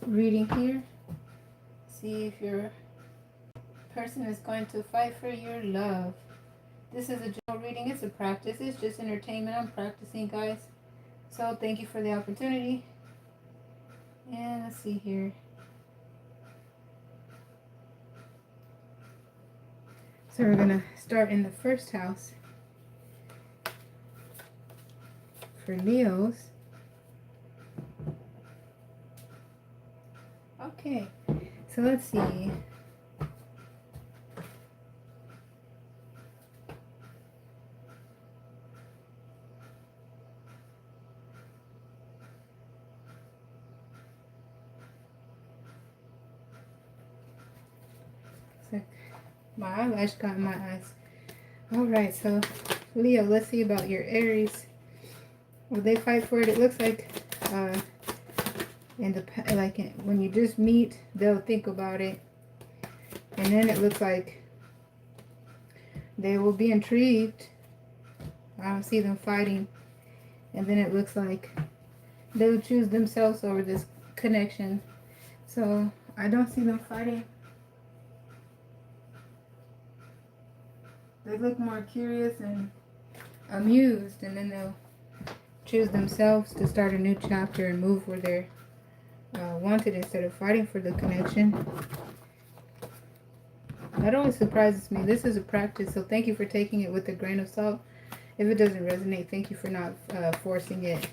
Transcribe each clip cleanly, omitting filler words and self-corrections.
reading here. See if your person is going to fight for your love. This is a general reading. It's a practice. It's just entertainment. I'm practicing, guys. So thank you for the opportunity. And let's see here. So we're going to start in the first house for Leos. Okay, so let's see. So my eyelash got in my eyes. Alright, so Leo, let's see about your Aries. Will they fight for it? It looks like when you just meet, they'll think about it. And then it looks like they will be intrigued. I don't see them fighting. And then it looks like they will choose themselves over this connection. So I don't see them fighting. They look more curious and amused, and then they'll choose themselves to start a new chapter and move where they're wanted instead of fighting for the connection. That always surprises me. This is a practice, so thank you for taking it with a grain of salt. If it doesn't resonate, thank you for not forcing it.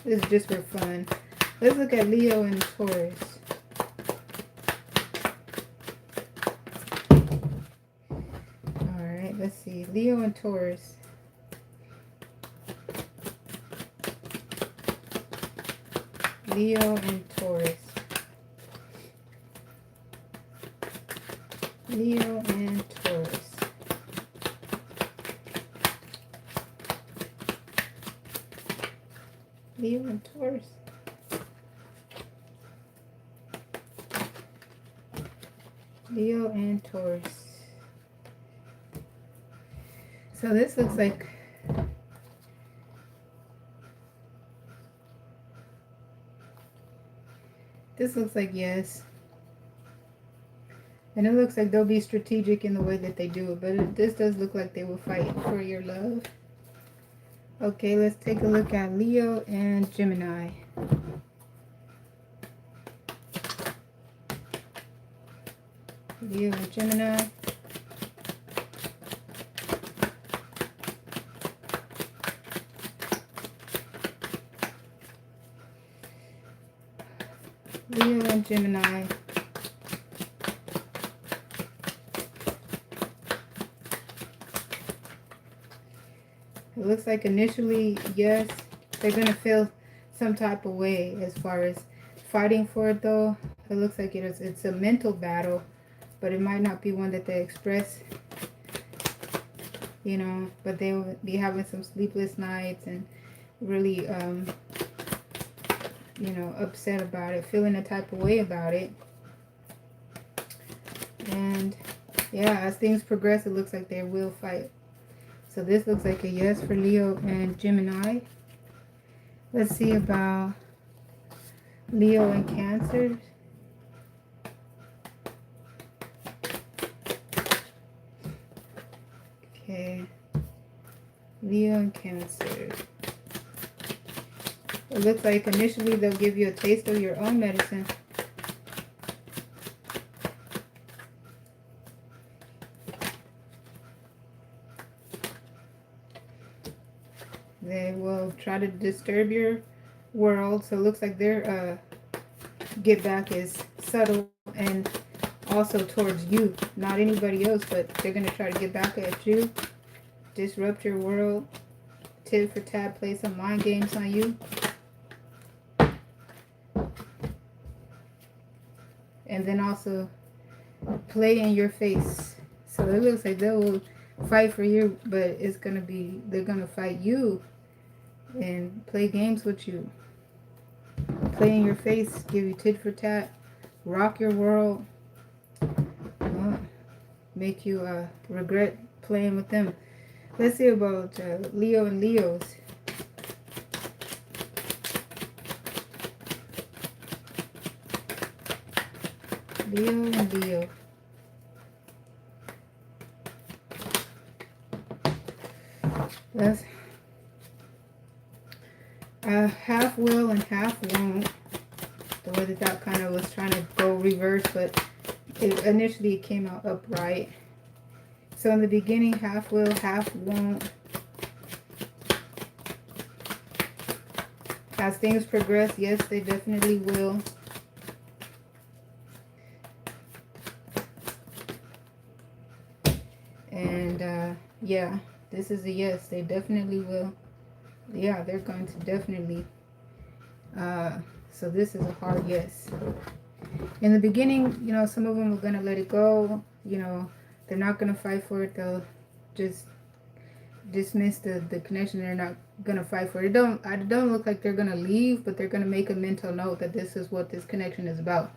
This is just for fun. Let's look at Leo and Taurus. Alright, let's see. Leo and Taurus. Leo and Taurus. Leo and Taurus. Leo and Taurus. Leo and Taurus. So this looks like yes. And it looks like they'll be strategic in the way that they do it. But this does look like they will fight for your love. Okay, let's take a look at Leo and Gemini. Leo and Gemini. Leo and Gemini. It looks like initially, yes, they're going to feel some type of way as far as fighting for it, though. It looks like it's a mental battle, but it might not be one that they express, you know, but they will be having some sleepless nights and really, you know, upset about it, feeling a type of way about it. And yeah, as things progress, it looks like they will fight. So this looks like a yes for Leo and Gemini. Let's see about Leo and Cancer. Okay. Leo and Cancer. It looks like initially they'll give you a taste of your own medicine. They will try to disturb your world. So it looks like their get back is subtle and also towards you. Not anybody else, but they're going to try to get back at you. Disrupt your world. Tit for tat, play some mind games on you. And then also play in your face. So it looks like they will fight for you, but it's going to be, they're going to fight you and play games with you. Play in your face, give you tit for tat, rock your world, make you regret playing with them. Let's see about Leo and Leos. Leo and Leo. That's half will and half won't. The way that kind of was trying to go reverse, but initially it came out upright. So in the beginning, half will, half won't. As things progress, yes, they definitely will. And yeah, this is a yes, they definitely will. Yeah, they're going to definitely. So this is a hard yes. In the beginning, you know, some of them are going to let it go. You know, they're not going to fight for it. They'll just dismiss the connection. They're not going to fight for it. It don't look like they're going to leave, but they're going to make a mental note that this is what this connection is about.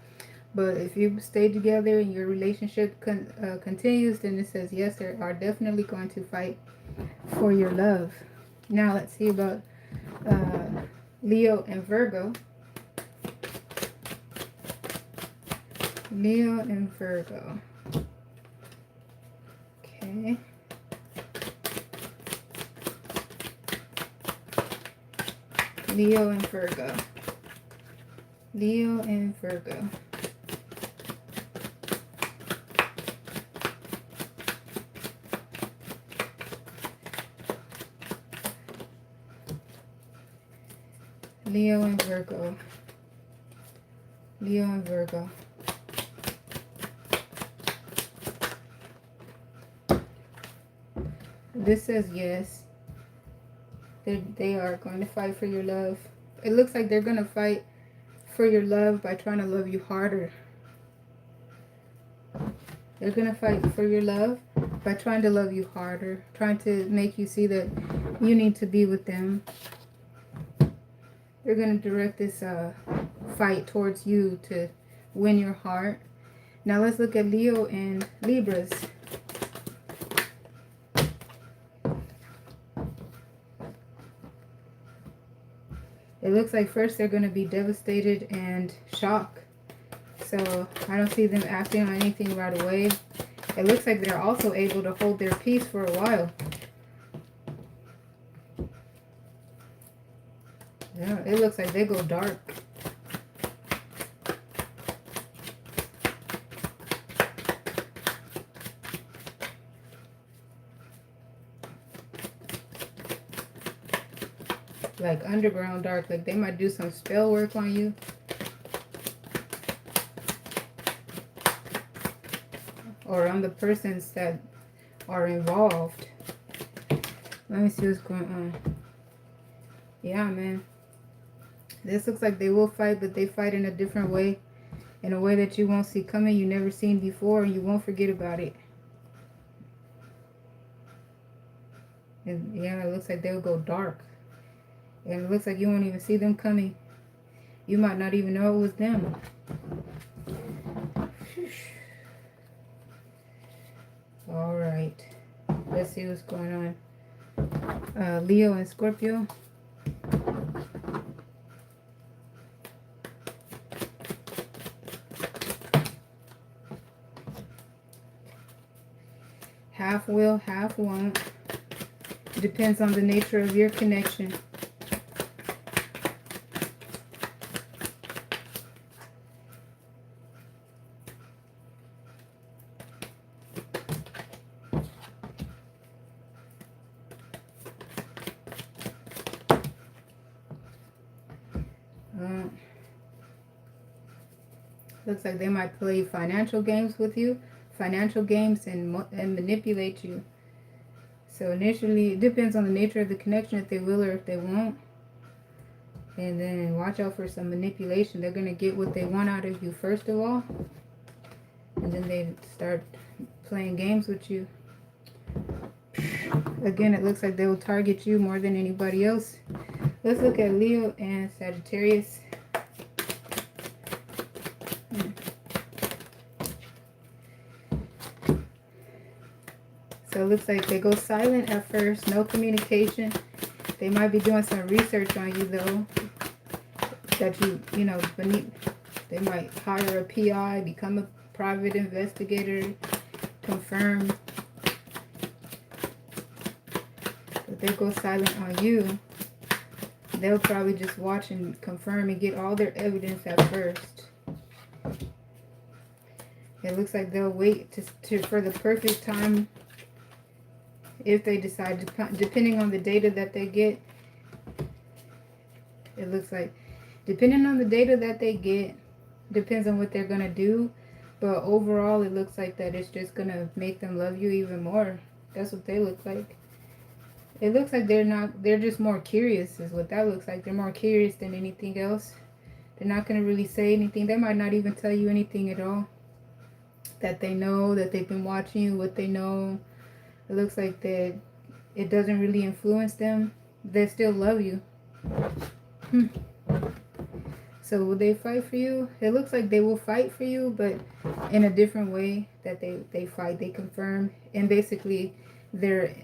But if you stay together and your relationship continues, then it says yes, they are definitely going to fight for your love. Now let's see about Leo and Virgo. Leo and Virgo. Okay. Leo and Virgo. Leo and Virgo. Leo and Virgo. Leo and Virgo. This says yes. They are going to fight for your love. It looks like they're going to fight for your love by trying to love you harder. They're going to fight for your love by trying to love you harder. Trying to make you see that you need to be with them. They're going to direct this fight towards you to win your heart. Now let's look at Leo and Libras. It looks like first they're going to be devastated and shocked. So I don't see them acting on anything right away. It looks like they're also able to hold their peace for a while. Yeah, it looks like they go dark. Like underground dark, like they might do some spell work on you. Or on the persons that are involved. Let me see what's going on. Yeah, man. This looks like they will fight, but they fight in a different way. In a way that you won't see coming, you never seen before, and you won't forget about it. And yeah, it looks like they'll go dark. And it looks like you won't even see them coming. You might not even know it was them. All right. Let's see what's going on. Leo and Scorpio. Half will, half won't. It depends on the nature of your connection. Looks like they might play financial games with you. Financial games and manipulate you. So initially, it depends on the nature of the connection, if they will or if they won't. And then watch out for some manipulation. They're going to get what they want out of you first of all. And then they start playing games with you. Again, it looks like they will target you more than anybody else. Let's look at Leo and Sagittarius. So it looks like they go silent at first, no communication. They might be doing some research on you though. That you know, beneath. They might hire a PI, become private investigator confirm that they go silent on you, they'll probably just watch and confirm and get all their evidence at first. It looks like they'll wait for the perfect time if they decide to, depending on the data that they get. It looks like, depending on the data that they get, depends on what they're going to do. But overall, it looks like that it's just going to make them love you even more. That's what they look like. It looks like they're just more curious is what that looks like. They're more curious than anything else. They're not going to really say anything. They might not even tell you anything at all. That they know, that they've been watching you, what they know. It looks like that it doesn't really influence them. They still love you. So will they fight for you? It looks like they will fight for you, but in a different way that they fight. They confirm. And basically, they're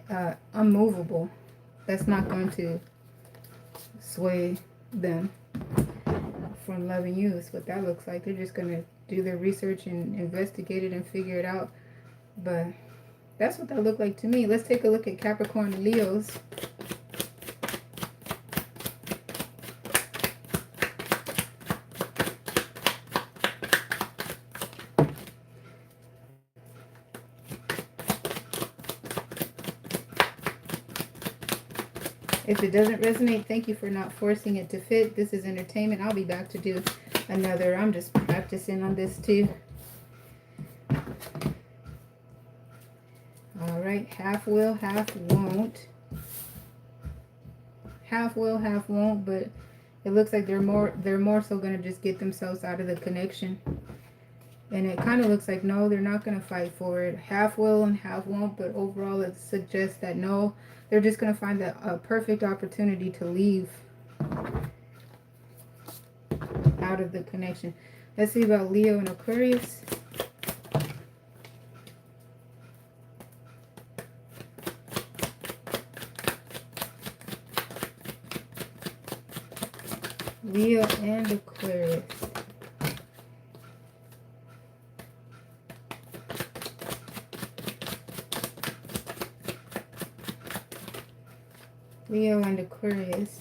unmovable. That's not going to sway them from loving you. Is what that looks like. They're just going to do their research and investigate it and figure it out. But that's what that looked like to me. Let's take a look at Capricorn and Leos. If it doesn't resonate, thank you for not forcing it to fit. This is entertainment. I'll be back to do another. I'm just practicing on this too. Alright, half will, half won't. Half will, half won't, but it looks like they're more so going to just get themselves out of the connection. And it kind of looks like, no, they're not going to fight for it. Half will and half won't, but overall it suggests that no, they're just going to find a perfect opportunity to leave out of the connection. Let's see about Leo and Aquarius. Leo and Aquarius. Leo and Aquarius.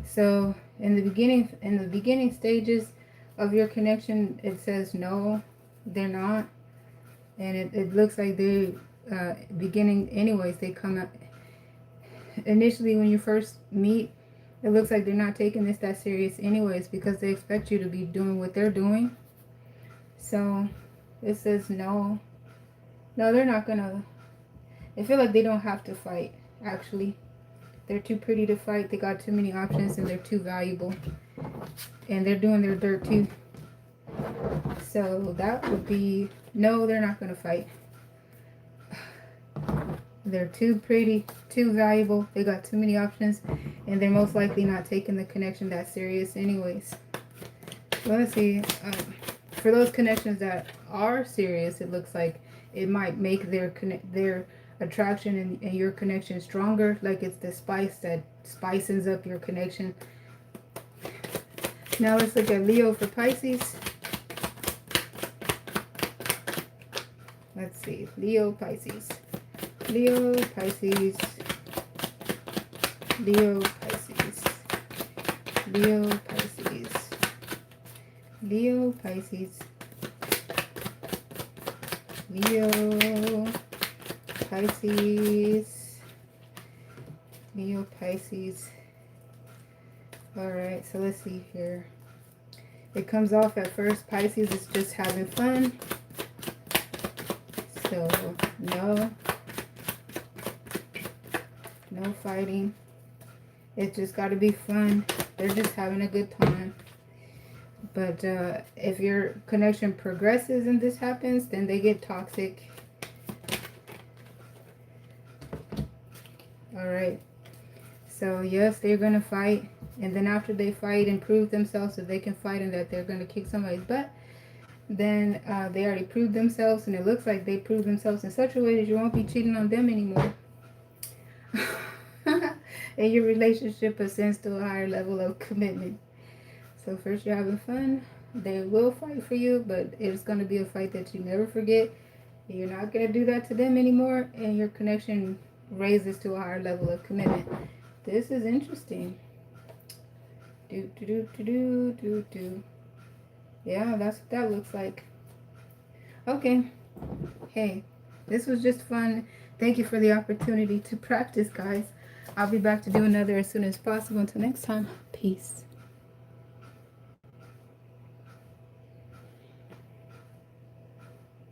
So in the beginning stages of your connection, it says no, they're not. And it looks like they beginning anyways, they come up initially when you first meet. It looks like they're not taking this that serious anyways, because they expect you to be doing what they're doing. So it says no, they're not gonna. I feel like they don't have to fight. Actually, they're too pretty to fight. They got too many options and they're too valuable, and they're doing their dirt too. So that would be no, they're not gonna fight. They're too pretty, too valuable. They got too many options, and they're most likely not taking the connection that serious anyways. So let's see. For those connections that are serious, it looks like it might make their attraction and your connection stronger. Like it's the spice that spices up your connection. Now let's look at Leo for Pisces. Let's see. Leo, Pisces. Leo, Pisces. Leo, Pisces. Leo, Pisces. Leo, Pisces. Leo, Pisces. Leo, Pisces. Alright, so let's see here. It comes off at first, Pisces is just having fun. So, no fighting. It's just got to be fun. They're just having a good time. But if your connection progresses and this happens, then they get toxic. Alright. So, yes, they're going to fight. And then after they fight and prove themselves that they can fight and that they're going to kick somebody's butt, then they already proved themselves. And it looks like they proved themselves in such a way that you won't be cheating on them anymore. and your relationship ascends to a higher level of commitment. So first you're having fun. They will fight for you, but it's going to be a fight that you never forget. You're not going to do that to them anymore, and your connection raises to a higher level of commitment. This is interesting. Do do do do do do do. Yeah, that's what that looks like. Okay. Hey, this was just fun. Thank you for the opportunity to practice, guys. I'll be back to do another as soon as possible. Until next time, peace.